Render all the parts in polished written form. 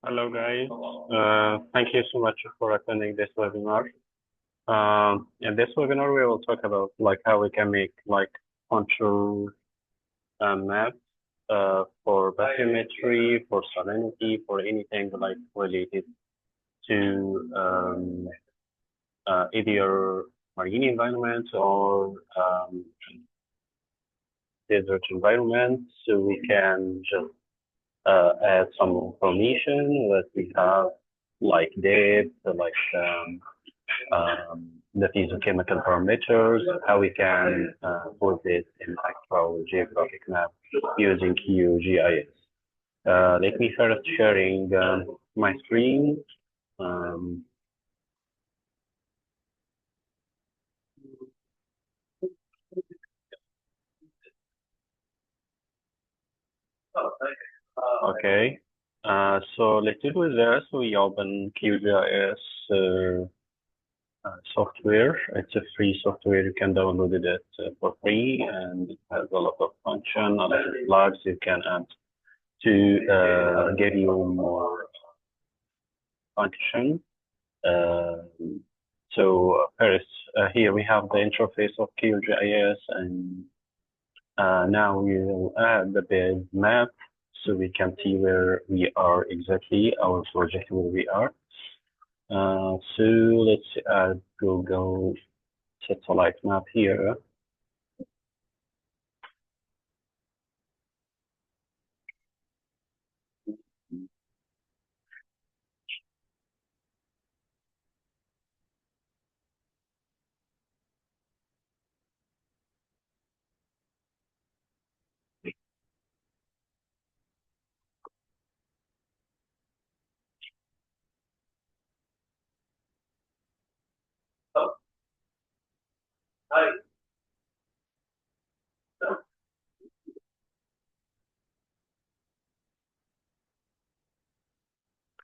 Hello guys, thank you so much for attending this webinar. In this webinar, we will talk about how we can make contour maps for bathymetry, for salinity, for anything related to either marine environments or desert environments. So we can just add some information that we have, like depth, the physicochemical parameters, how we can put this in actual geographic map using QGIS. Let me start sharing my screen. Okay, so let's do with this. We open QGIS software. It's a free software. You can download it for free, and it has a lot of function, a lot of flags you can add to give you more function. So first, here we have the interface of QGIS, and now we will add the base map so we can see where we are exactly, our project where we are. So let's add Google satellite map here.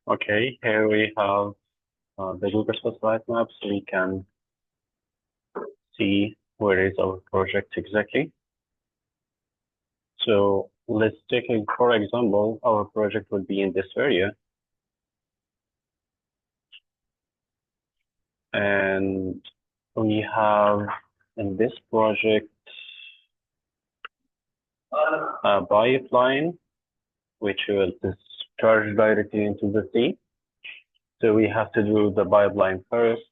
Okay, here we have the Google satellite map, so we can see where is our project exactly. So let's take, for example, our project would be in this area. And we have in this project a pipeline, which will discharge directly into the sea. So we have to do the pipeline first.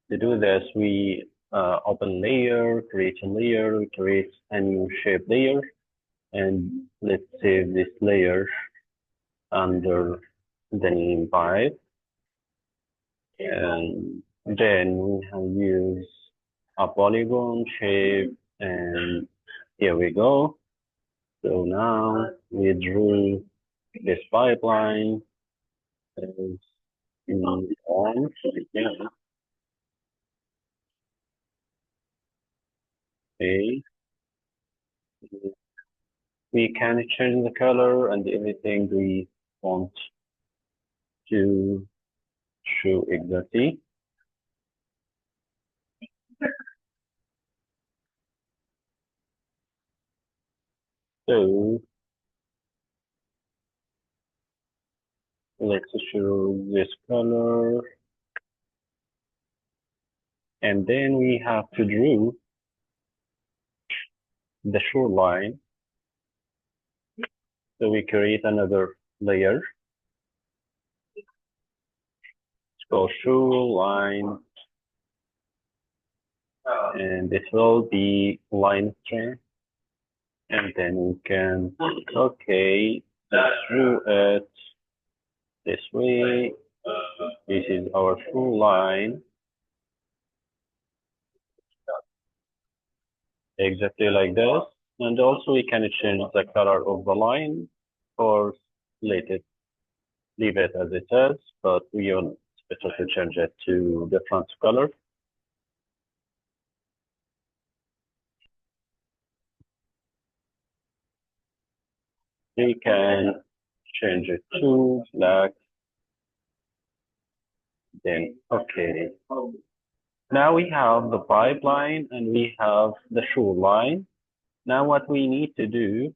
To do this, we open layer, create a layer, create a new shape layer, and let's save this layer under the name pipe. And then we have used a polygon shape, and here we go. So now we drew this pipeline as on. Okay. We can change the color and everything we want to show exactly. So let's show this color. And then we have to draw the shoreline. So we create another layer. It's called shoreline. And this will be line string. And then we can, okay, let's draw it this way. This is our shoreline. Exactly like this. And also we can change the color of the line or leave it as it is, but we want better to change it to different color. We can change it to black. Then, okay. Now we have the pipeline and we have the shoreline. Now what we need to do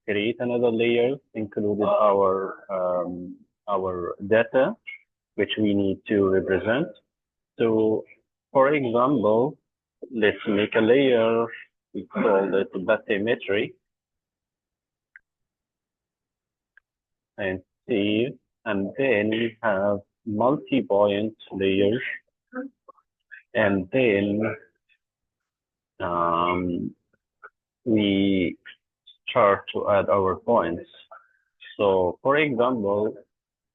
create another layer, included our data, which we need to represent. So, for example, let's make a layer. We call it bathymetry, and save. And then we have multi-point layers, and then we start to add our points. So, for example,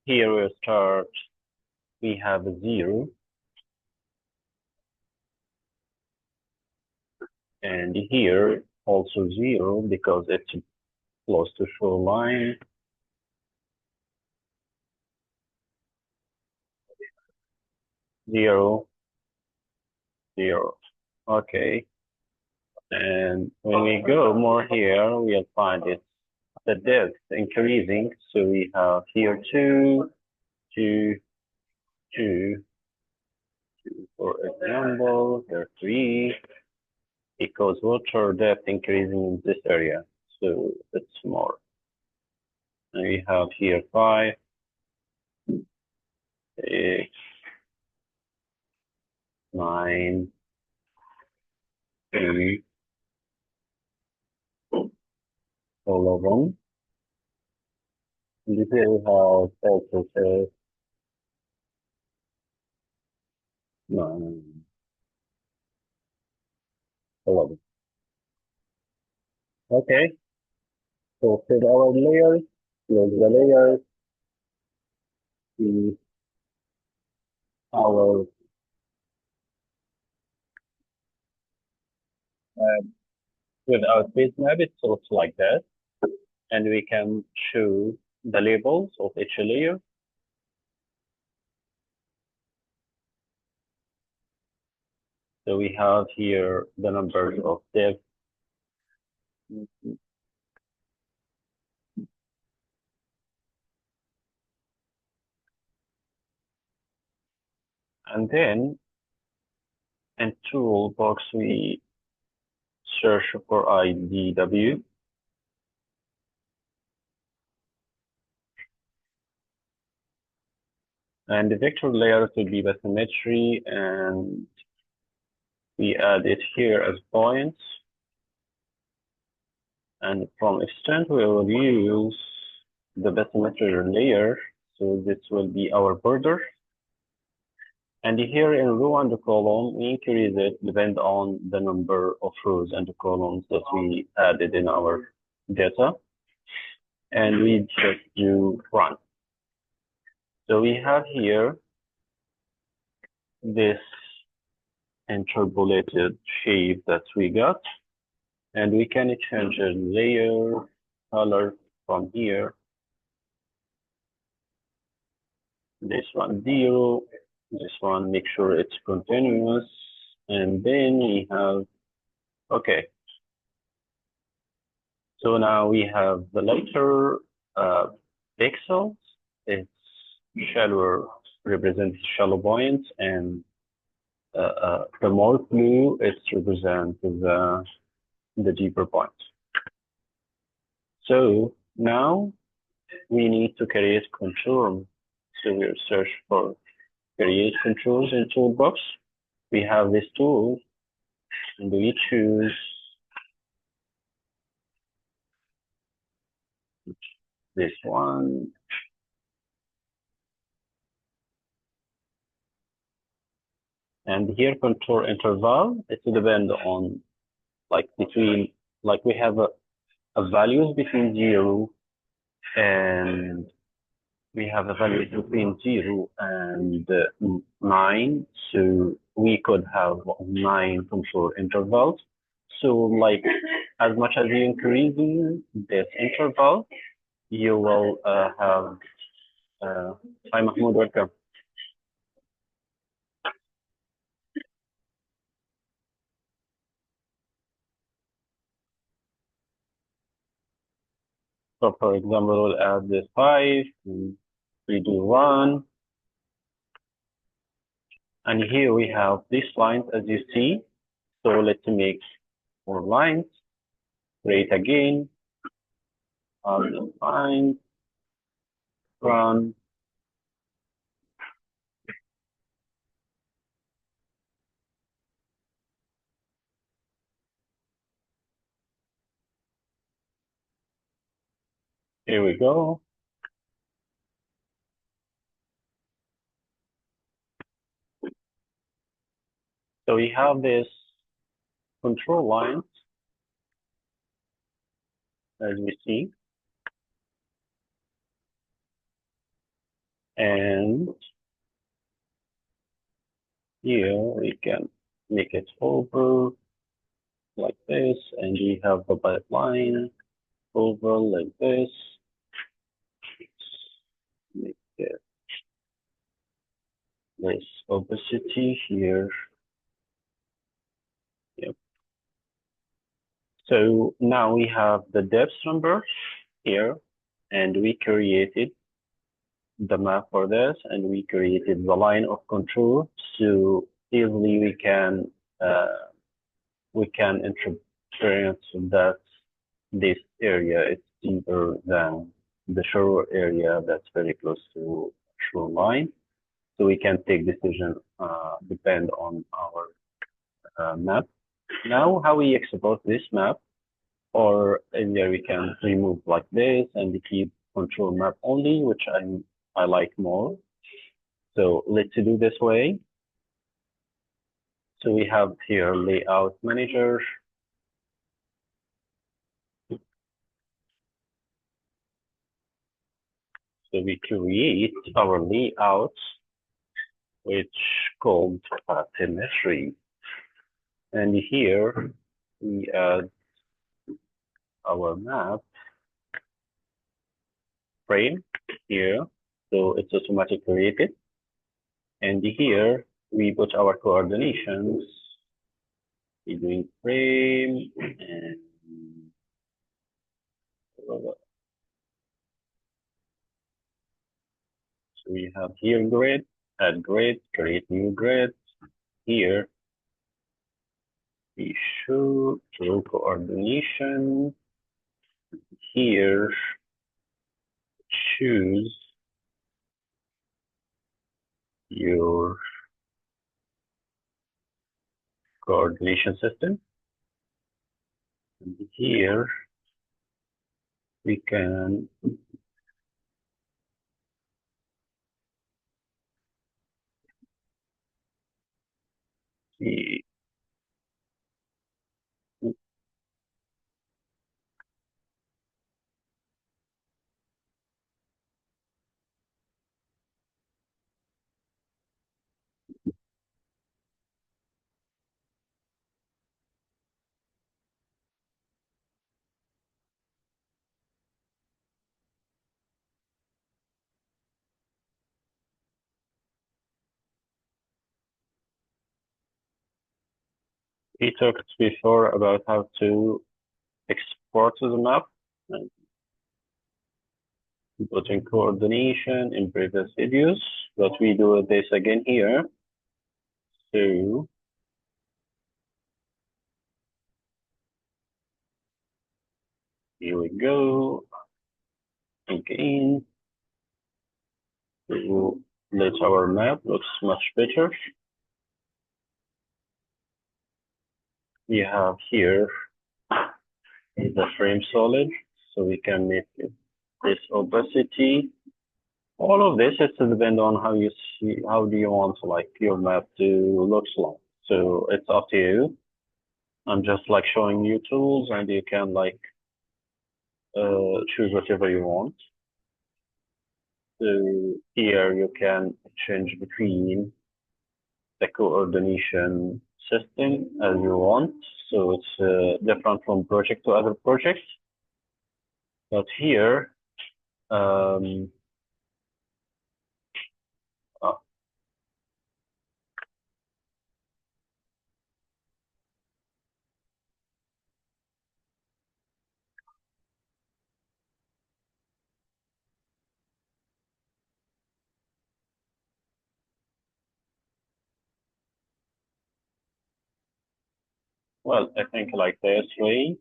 here we start, we have a 0, and here also 0 because it's close to shoreline. 0, 0. Okay. And when we go more here, we'll find it the depth increasing. So we have here 2, 2, 2, 2, for example, here 3, because water depth increasing in this area. So it's more. And we have here 5, 6, 9, 10, 11. And here we have also 9, 11. Okay, so for our layers, close the layers, see our with our space map, it looks like that. And we can show the labels of each layer. So we have here the numbers of depth. And then in toolbox, we search for IDW. And the vector layer will be bathymetry, and we add it here as points. And from extent, we will use the bathymetry layer. So this will be our border. And here in row and column, we increase it depend on the number of rows and columns that we added in our data. And we just do run. So we have here this interpolated shape that we got. And we can change a layer color from here. This one 0, this one make sure it's continuous. And then we have, okay. So now we have the lighter pixels. It's shallower, represents shallow points, and the more blue, it represents the deeper points. So now we need to create contour. So we search for create contours in toolbox. We have this tool, and we choose this one. And here contour interval, it will depend on like between, like we have a values between 0 and we have a value between 0 and 9. So we could have 9 contour intervals. So like as much as you increase this interval, you will have, hi Mahmoud, welcome. So for example, we'll add this 5, and we do 1. And here we have these lines as you see. So let's make more lines, create again. Find, run. Here we go. So we have this control lines, as we see, and here we can make it over like this, and we have the pipeline over like this. Make it this opacity here. Yep. So now we have the depth number here, and we created the map for this, and we created the line of control, so easily we can interpret that this area is deeper than the shore area that's very close to shoreline. So we can take decision depend on our map. Now, how we export this map, or in there we can remove like this and keep control map only, which I like more. So let's do this way. So we have here layout manager. So we create our layout, which called bathymetry. And here we add our map frame here. So it's automatically created. And here we put our coordinations. We're doing frame and so we have here grid, add grid, create new grid. Here we show coordination. Here choose your coordination system. And here we can see. We talked before about how to export the map and put in coordination in previous videos, but we do this again here. So here we go again. So let our map looks much better. We have here the frame solid, so we can make it this opacity. All of this is to depend on how you see, how do you want like your map to look like. So it's up to you. I'm just like showing you tools, and you can like choose whatever you want. So here you can change between the coordination system as you want. So it's different from project to other projects. But here, um, uh, well, I think like this way,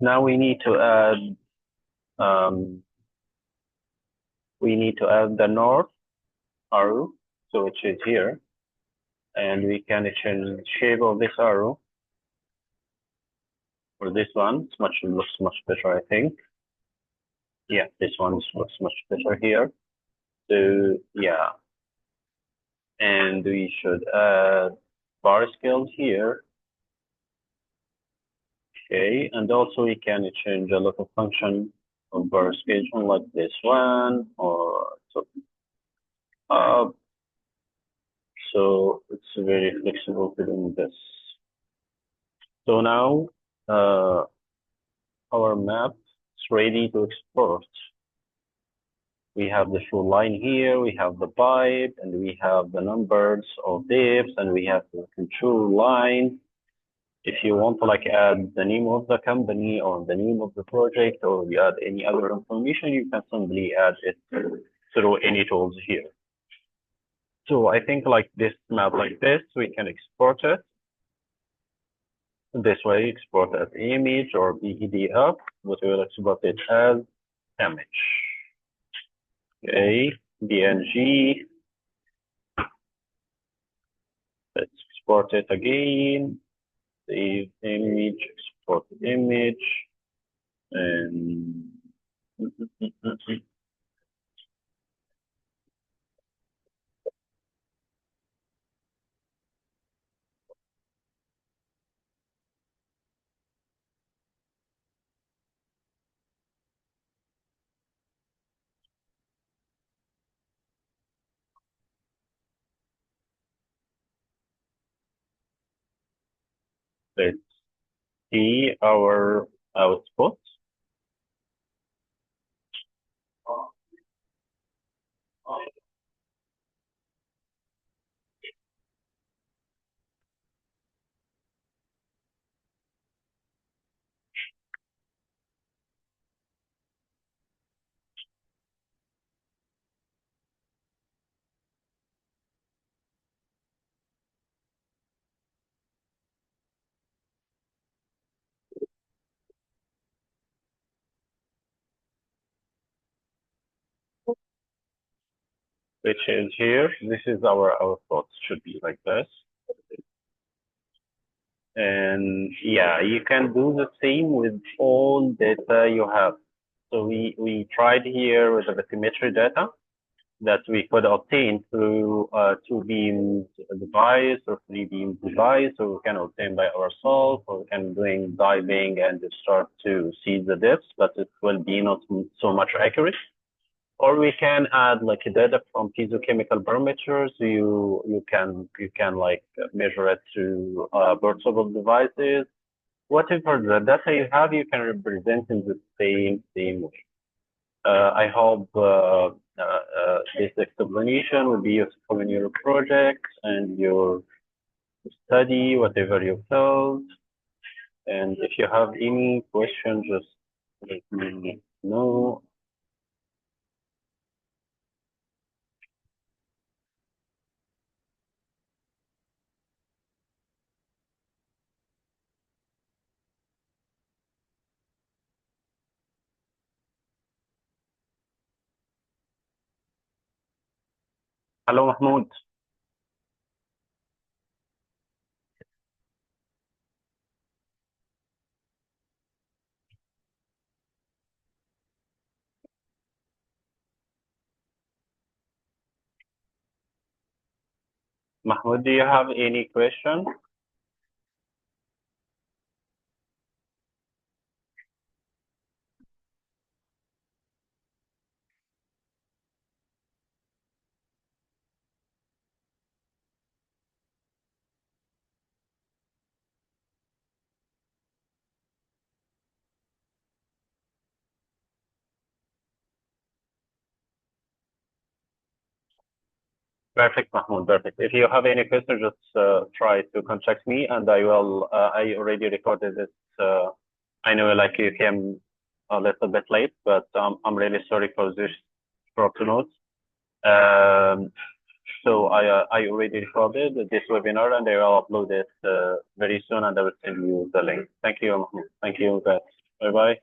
Now we need to add the north arrow, so which is here, and we can change the shape of this arrow. For this one, looks much better, I think. Yeah, this one looks much better here. So yeah, and we should add bar scales here. Okay, and also we can change a lot of function of bar scale like this one, or uh, so it's very flexible within this. So now our map is ready to export. We have the full line here, we have the pipe, and we have the numbers of dips, and we have the control line. If you want to like add the name of the company or the name of the project, or you add any other information, you can simply add it through any tools here. So I think like this map like this, we can export it. This way, export as image or PDF, but we will export it as image. Okay, PNG. Let's export it again. Save image, export image, and let's see our output. Which is here. This is our output, should be like this. And yeah, you can do the same with all data you have. So we tried here with the bathymetry data that we could obtain through two beams device or three beams device, or we can obtain by ourselves, or we can doing diving and start to see the depths, but it will be not so much accurate. Or we can add like data from physicochemical parameters. You can like measure it through portable devices. Whatever the data you have, you can represent in the same way. I hope this explanation will be useful in your project and your study, whatever you felt. And if you have any questions, just let me know. Hello, Mahmoud. Mahmoud, do you have any question? Perfect, Mahmoud. Perfect. If you have any questions, just try to contact me, and I will. I already recorded this. I know, like you came a little bit late, but I'm really sorry for this short notes. So I already recorded this webinar, and I will upload it very soon, and I will send you the link. Thank you, Mahmoud. Thank you, guys. Bye bye.